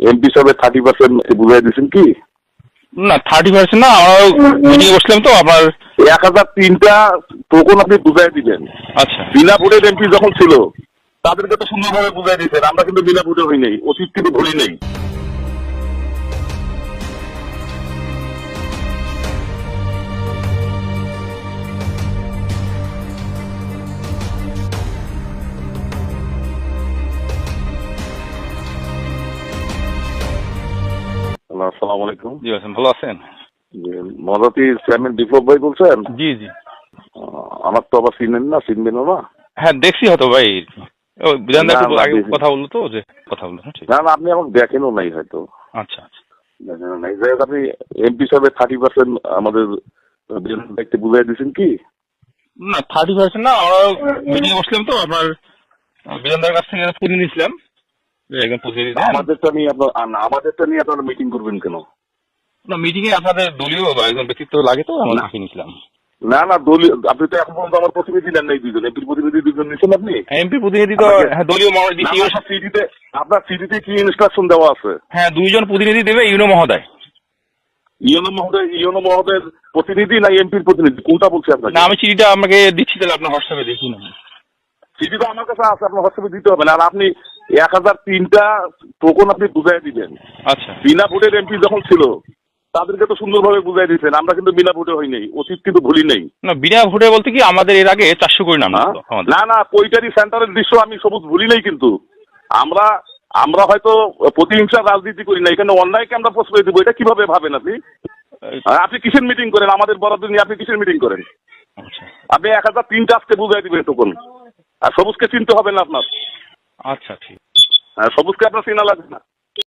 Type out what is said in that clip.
MP সাহেবের 30% বুঝাই দিয়েছেন কি? না 30% না, আমরা মিটিংয়ে বসলাম তো আপনার 1003টা টোকন আপনি বুঝাই দিবেন। আচ্ছা বিনা ভোটের এমপি যখন ছিল তাদেরকে তো সুন্দরভাবে বুঝাই দিয়েছেন, আমরা কিন্তু বিনা ভোটে হই নাই, অতীত কিন্তু ভুলি নাই। আসসালামু আলাইকুম। জি আছেন, ভালো আছেন? মজাতি চেয়ারম্যান বিপ্লব ভাই বলছেন? জি জি আমার তো আবার চিনেন না, চিনবেনও না। হ্যাঁ দেখছি হয়তো ভাই, বিধান না, একটু না, আগে দেখি। কথা বললো তো, যে কথা বললো। হ্যাঁ ঠিক না না, আপনি আমাকে দেখেনও নাই হয়তো। আচ্ছা আচ্ছা। দেখেনও নাই, যাই হোক, আপনি এমপি সাহেবের 30% আমাদের দেখতে বুঝাই দিয়েছেন কি? না 30% না, আমরা মিটিংয়ে বসলাম তো আপনার বিধানদার কাছ থেকে পুঁজি নিয়েছিলাম, একদম পুঁজি দিতে। আমাদেরটা নিয়ে আপনারা মিটিং করবেন কেন? না মিটিংয়ে আপনাদের দলীয় বা একজন ব্যক্তিত্ব লাগে তো, আমরা না। দেখে নিয়েছিলাম। না না, দলীয় আপনি তো এখন পর্যন্ত আমার প্রতিনিধি নেন নাই, দুজন এমপির প্রতিনিধি দুজন নিচ্ছেন আপনি। এমপি প্রতিনিধি তো আপনাকে- হ্যাঁ দলীয় মহোদয় দিচ্ছি। আপনার সিডিতে কি ইনস্ট্রাকশন দেওয়া আছে? হ্যাঁ 2জন প্রতিনিধি দেবে ইউনো মহোদয়। ইউনো মহোদয়ের প্রতিনিধি না এমপির প্রতিনিধি, কোনটা বলছি আপনাকে? না আমি চিঠিটা আপনাকে দিচ্ছি, তাহলে আপনার হোয়াটসঅ্যাপে দেখি না। সিডি তো আমার কাছে আছে, আপনার হোয়াটসঅ্যাপে দিতে হবে না। আর আপনি 1003টা টোকন আপনি বুঝাই দিবেন। আচ্ছা বিনা ভোটের এমপি যখন ছিল তাদেরকে তো সুন্দরভাবে বুঝাই দিয়েছেন, আমরা কিন্তু বিনা ভোটে হই নাই, অতীত কিন্তু ভুলি নাই। না বিনা ভোটে বলতে কি, আমাদের এর আগে 400 কোটি নাম ছিল আমাদের। না না, কৈটারি সেন্টারের দৃশ্য আমি সবুজ ভুলি নাই, কিন্তু আমরা আমরা হয়তো প্রতিহিংসার রাজনীতি করি না, এখানে অন্যায়কে আমরা প্রশ্রয় দেবো, এটা কিভাবে ভাবেন আপনি? আপনি কিসের মিটিং করেন? আমাদের বরাদ্দ নিয়ে আপনি কিসের মিটিং করেন? আচ্ছা আপনি 1003টা আজকে বুঝাই দিবেন টোকন, আর সবুজকে চিনতে হবে না আপনার। আচ্ছা ঠিক। সবুজকে আপনার চেনা লাগবে না।